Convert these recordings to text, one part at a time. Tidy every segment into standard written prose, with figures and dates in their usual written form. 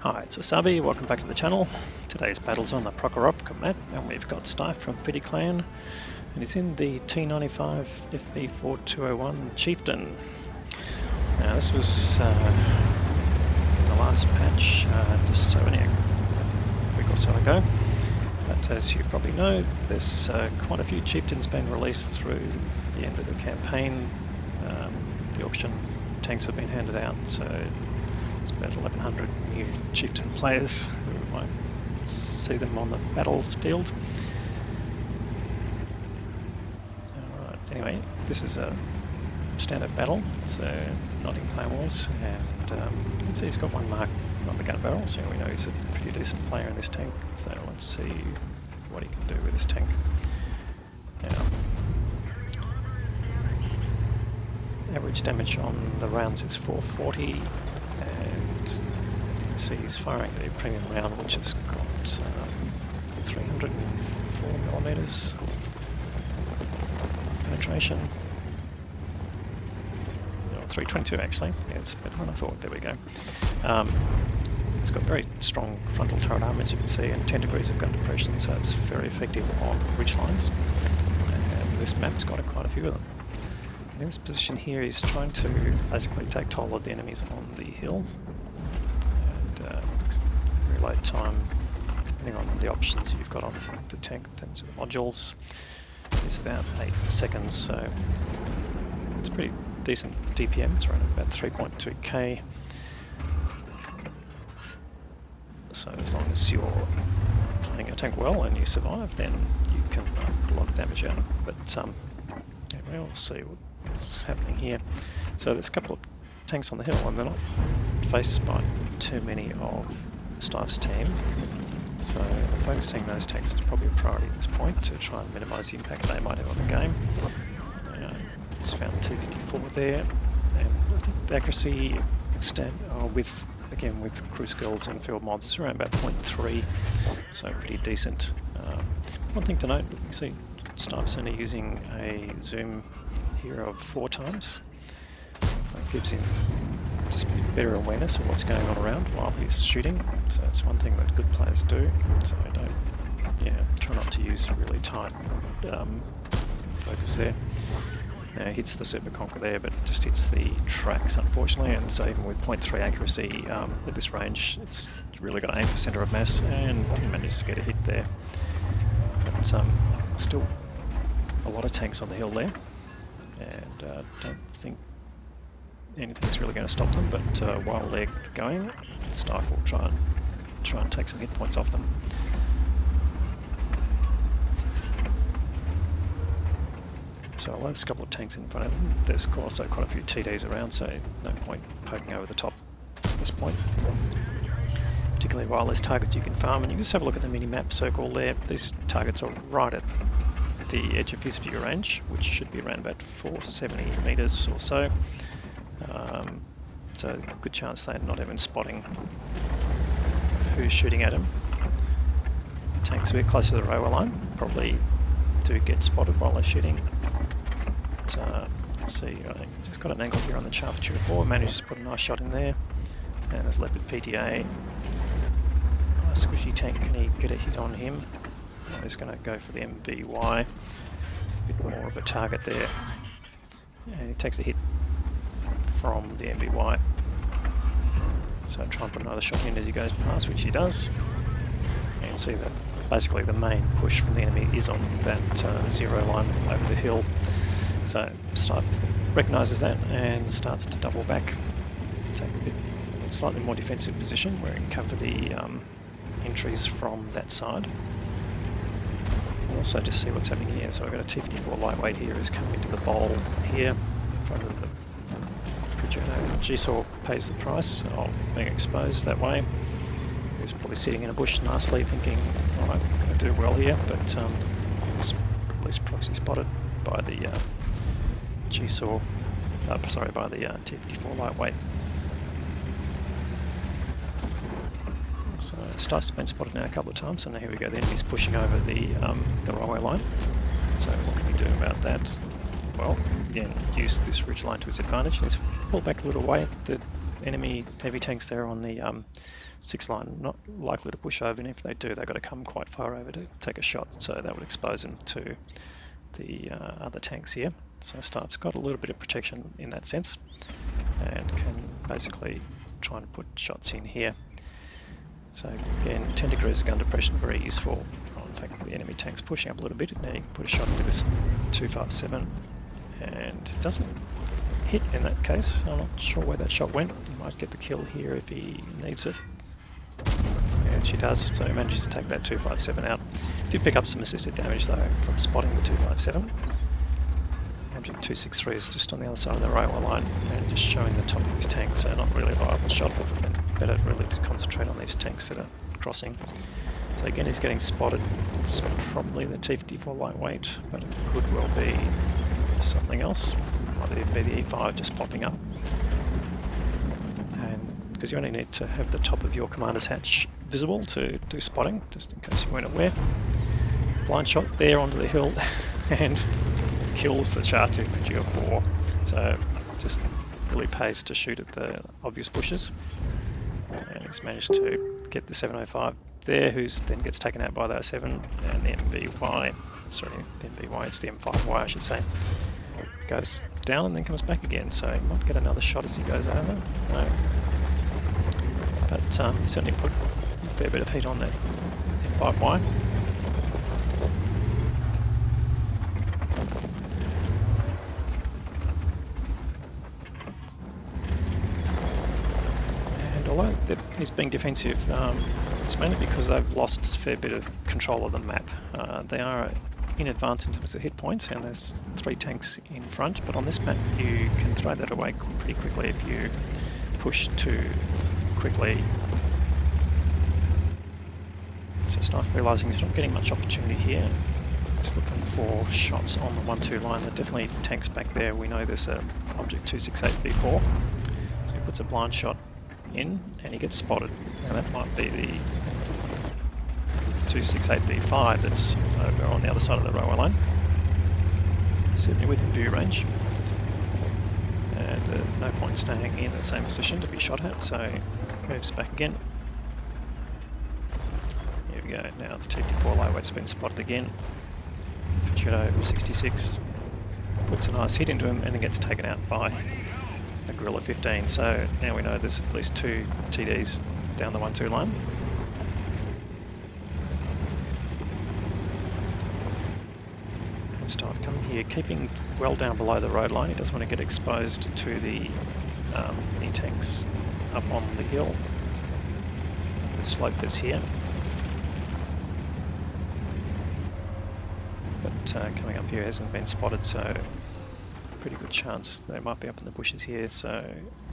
Hi, it's Wasabi, welcome back to the channel. Today's battle's on the Prokoropka map, and we've got Stife from Pity Clan, and he's in the T95 FB4201 Chieftain. Now this was in the last patch, just only a week or so ago, but as you probably know, there's quite a few Chieftains being released through the end of the campaign. The auction tanks have been handed out, so it's about 1,100 new Chieftain players who might see them on the battlefield. Alright, anyway, this is a standard battle, so not in claymores, and you can see he's got one mark on the gun barrel, so we know he's a pretty decent player in this tank. So let's see what he can do with this tank. Now, average damage on the rounds is 440, and so he's firing the premium round, which has got 304mm penetration. No, 322 actually. Yeah, it's better than I thought. There we go. It's got very strong frontal turret armor, as you can see, and 10 degrees of gun depression, so it's very effective on ridge lines. And this map's got quite a few of them. And in this position here, he's trying to basically take toll of the enemies on the hill. Reload time, depending on the options you've got on the tank in terms of modules, is about 8 seconds, so it's pretty decent DPM. It's around about 3.2k. So as long as you're playing your tank well and you survive, then you can put a lot of damage out. But anyway, we'll see what's happening here. So there's a couple of tanks on the hill, and they're not faced by too many of Stife's team, so focusing those tanks is probably a priority at this point to try and minimise the impact they might have on the game. It's found T54 there, and I think the accuracy with cruise skills and field mods is around about 0.3, so pretty decent. One thing to note, you can see Stife's only using a zoom here of 4 times. That gives him just a bit better awareness of what's going on around while he's shooting. So it's one thing that good players do. So I try not to use really tight focus there. Now hits the Super Conquer there, but just hits the tracks, unfortunately. And so even with 0.3 accuracy at this range, it's really got to aim for centre of mass, and he manages to get a hit there. But still a lot of tanks on the hill there, and don't think anything's really going to stop them, but while they're going, Stife will try and take some hit points off them. So there's a couple of tanks in front of them. There's also quite a few TDs around, so no point poking over the top at this point. Particularly while there's targets you can farm, and you can just have a look at the mini-map circle there. These targets are right at the edge of his view range, which should be around about 470 meters or so. So good chance they're not even spotting who's shooting at him. Tanks a bit closer to the railway line probably do get spotted while they're shooting. But, let's see, I think just got an angle here on the Sharpshooter 4, manages to put a nice shot in there. And there's Leopard PTA. Nice squishy tank, can he get a hit on him? Oh, he's going to go for the MBY. A bit more of a target there. And he takes a hit from the MBY. So try and put another shot in as he goes past, which he does. And see that basically the main push from the enemy is on that 0 line over the hill. So Stife recognises that and starts to double back, take a slightly more defensive position where he can cover the entries from that side. And also just see what's happening here. So I've got a T54 lightweight here who's come into the bowl here in front of the G-Saw pays the price of being exposed that way. He's probably sitting in a bush nicely thinking, alright, I'm going to do well here, but he was at least proxy spotted by the G-Saw, by the T54 lightweight. So Stife's been spotted now a couple of times, and now here we go, the enemy's pushing over the railway line. So what can he do about that? Well, again, use this ridge line to his advantage. Let's pull back a little way. The enemy heavy tanks there on the 6 line, not likely to push over, and if they do, they've got to come quite far over to take a shot, so that would expose them to the other tanks here. So Staff's got a little bit of protection in that sense, and can basically try and put shots in here. So again, 10 degrees of gun depression, very useful. Oh, in fact, the enemy tank's pushing up a little bit. Now you can put a shot into this 257, and it doesn't hit in that case. I'm not sure where that shot went. He might get the kill here if he needs it. And she does, so he manages to take that 257 out. Did pick up some assisted damage though from spotting the 257. Object 263 is just on the other side of the railway line and just showing the top of his tank, so not really a viable shot, and better really to concentrate on these tanks that are crossing. So again, he's getting spotted. It's probably the T-54 lightweight, but it could well be something else. Might be the E5 just popping up. And because you only need to have the top of your commander's hatch visible to do spotting, just in case you weren't aware. Blind shot there onto the hill and kills the Charge Infantry of 4. So just really pays to shoot at the obvious bushes. And he's managed to get the 705 there, who's then gets taken out by the 07, and the MBY, sorry, the MBY, it's the M5Y I should say, goes down and then comes back again, so he might get another shot as he goes over. No. But certainly put a fair bit of heat on that M5Y. And although he's being defensive, it's mainly because they've lost a fair bit of control of the map. They are in advance in terms of hit points, and there's 3 tanks in front, but on this map you can throw that away pretty quickly if you push too quickly. So Staff realising he's not getting much opportunity here. He's looking for shots on the 1-2 line. There are definitely tanks back there. We know there's an Object 268B4, so he puts a blind shot in and he gets spotted. Now that might be the 268B5 that's over on the other side of the railway line, certainly within view range, and no point staying in the same position to be shot at, so he moves back again. Here we go, now the T-54 lightweight's been spotted again. Peugeot 66 puts a nice hit into him and then gets taken out by a Guerrilla 15, so now we know there's at least 2 TDs down the 1-2 line. Staff coming here, keeping well down below the road line. He doesn't want to get exposed to the mini tanks up on the hill, the slope that's here. But coming up here hasn't been spotted, so pretty good chance they might be up in the bushes here, so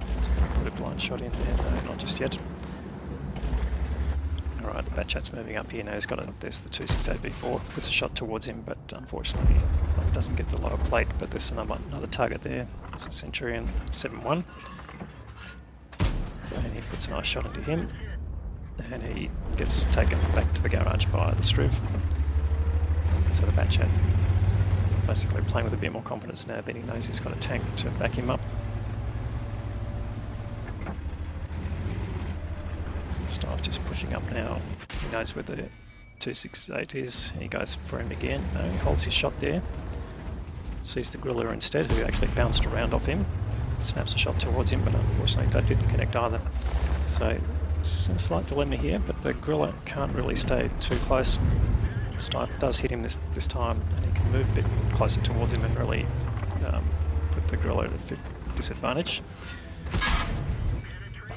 let's put a blind shot in there. No, not just yet. Alright, the Batchat's moving up here now. He's got there's the 268B4, puts a shot towards him, but unfortunately it doesn't get the lower plate, but there's another target there. It's a Centurion 7-1. And he puts a nice shot into him, and he gets taken back to the garage by the Striv. So the Batchat basically playing with a bit more confidence now that he knows he's got a tank to back him up. Staff just pushing up now. He knows where the 268 is. He goes for him again. No, he holds his shot there. Sees the Guerrilla instead, who actually bounced around off him. Snaps a shot towards him, but unfortunately that didn't connect either. So it's a slight dilemma here, but the Guerrilla can't really stay too close. Staff does hit him this time, and he can move a bit closer towards him and really put the Guerrilla at a disadvantage.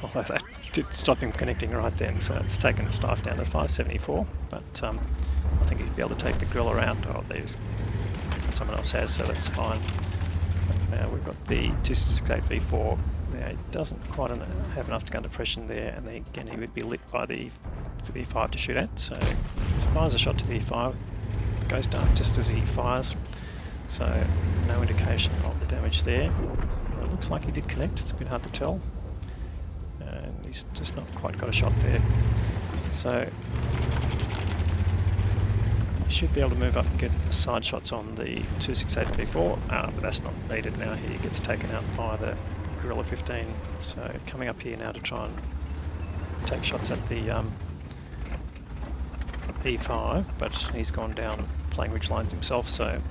Although that did stop him connecting right then, so it's taken the Staff down to 574, but I think he'd be able to take the Guerrilla out. Oh, there's someone else has, so that's fine. But now we've got the 268V4. Now he doesn't quite have enough gun depression there, and then again he would be lit by the E5 to shoot at, so he fires a shot to the E5, goes dark just as he fires, so no indication of the damage there. Well, it looks like he did connect, it's a bit hard to tell. And he's just not quite got a shot there. So he should be able to move up and get side shots on the 268B4, but that's not needed now. He gets taken out by the Guerrilla 15. So coming up here now to try and take shots at the E5, but he's gone down playing ridge lines himself, so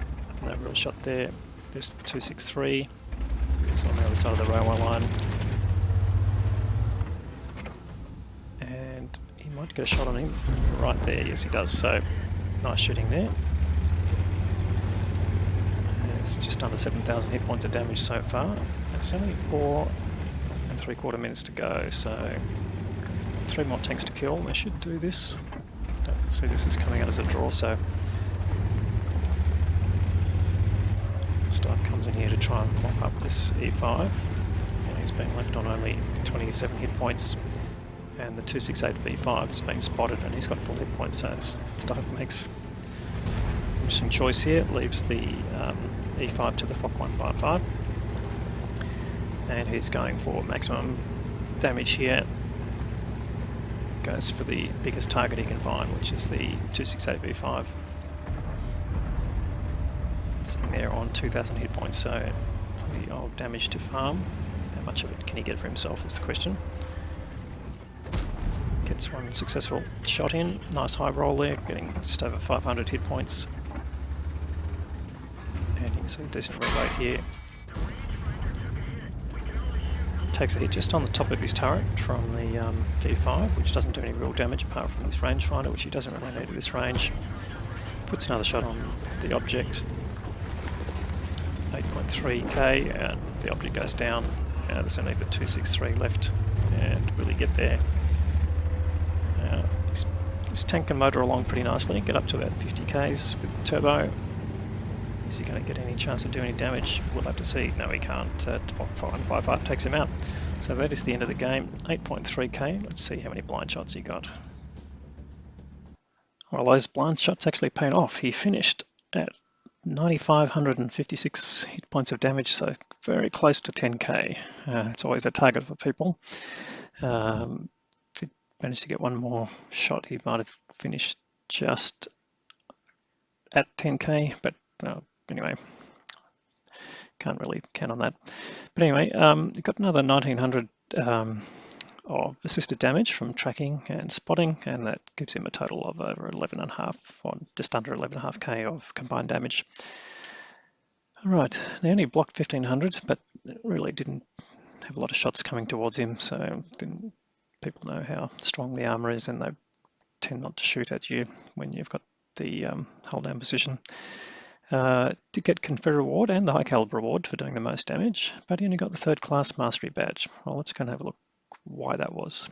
no real shot there. There's the 263, who's on the other side of the railway line. And he might get a shot on him right there. Yes, he does. So nice shooting there. It's just under 7,000 hit points of damage so far. It's only 4 3/4 minutes to go, so 3 more tanks to kill. They should do this. Don't see this is coming out as a draw, so Stark comes in here to try and lock up this E5, and he's been left on only 27 hit points, and the 268 V5 has been spotted and he's got full hit points, so Stark makes an interesting choice here. Leaves the E5 to the Fock 155, and he's going for maximum damage here. Goes for the biggest target he can find, which is the 268 V5. Sitting there on 2,000 hit points, so plenty of damage to farm. How much of it can he get for himself is the question. Gets one successful shot in. Nice high roll there, getting just over 500 hit points. And you can see a decent roll rate here. Takes a hit just on the top of his turret from the V5, which doesn't do any real damage apart from his rangefinder, which he doesn't really need at this range. Puts another shot on the object, 8.3k, and the object goes down. There's only the 263 left, and will he get there? This tank can motor along pretty nicely, get up to about 50k's with turbo. Is he going to get any chance of doing any damage? We'll have to see. No, he can't. 5.55 takes him out. So that is the end of the game. 8.3k. Let's see how many blind shots he got. Well, those blind shots actually paid off. He finished at 9,556 hit points of damage, so very close to 10k. It's always a target for people. If he managed to get one more shot, he might have finished just at 10k, but anyway, can't really count on that. But anyway, you've got another 1,900 of assisted damage from tracking and spotting, and that gives him a total of over 11.5, or just under 11.5k of combined damage. All right, they only blocked 1,500, but really didn't have a lot of shots coming towards him, so people know how strong the armor is, and they tend not to shoot at you when you've got the hold down position. Did get Confederate Award and the High Caliber Award for doing the most damage, but he only got the 3rd class Mastery Badge. Well, let's go and have a look why that was.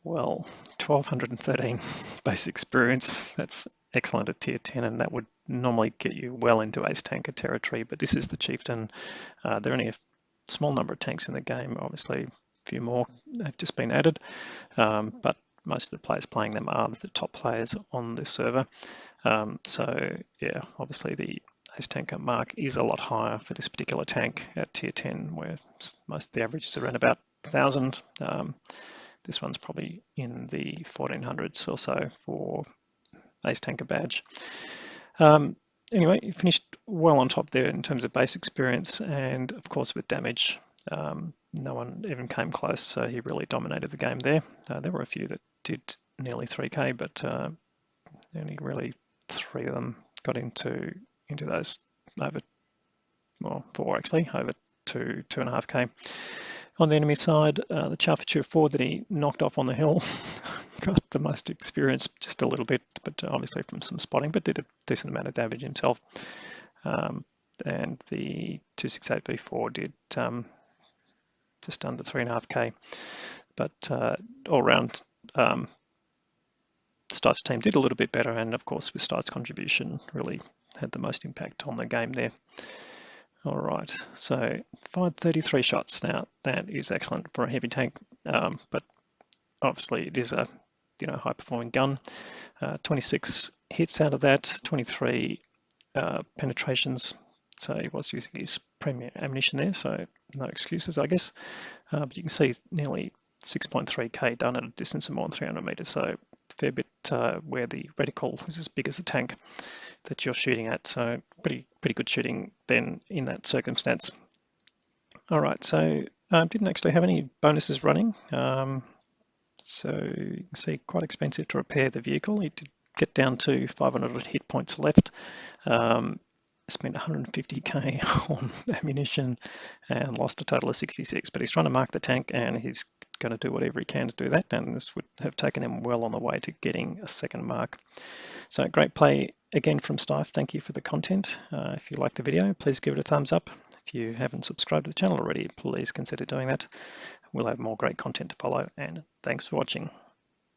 Well, 1,213 base experience. That's excellent at tier 10, and that would normally get you well into ace tanker territory, but this is the Chieftain. There are only a small number of tanks in the game. Obviously, a few more have just been added, but most of the players playing them are the top players on this server. So yeah, obviously the ace tanker mark is a lot higher for this particular tank at tier 10, where most of the average is around about 1,000. This one's probably in the 1,400s or so for ace tanker badge. Anyway, he finished well on top there in terms of base experience, and of course with damage. No one even came close, so he really dominated the game there. There were a few that did nearly 3k, but only really 3 of them got into those over, well, 4 actually, over 2.5k. On the enemy side, the Charfouture 4 that he knocked off on the hill got the most experience, just a little bit, but obviously from some spotting, but did a decent amount of damage himself. And the 268 V4 did just under 3.5k, but all round Star's team did a little bit better, and of course with Star's contribution really had the most impact on the game there. All right, so 533 shots. Now that is excellent for a heavy tank, but obviously it is a high performing gun. 26 hits out of that, 23 penetrations. So he was using his premium ammunition there, so no excuses, I guess. But you can see nearly 6.3k done at a distance of more than 300 meters. So a fair bit where the reticle is as big as the tank that you're shooting at. So pretty good shooting then in that circumstance. All right, so didn't actually have any bonuses running. So you can see quite expensive to repair the vehicle. He did get down to 500 hit points left. Spent 150k on ammunition and lost a total of 66, but he's trying to mark the tank and he's going to do whatever he can to do that, and this would have taken him well on the way to getting a second mark. So great play again from Stife. Thank you for the content. If you liked the video, please give it a thumbs up. If you haven't subscribed to the channel already, please consider doing that. We'll have more great content to follow, and thanks for watching.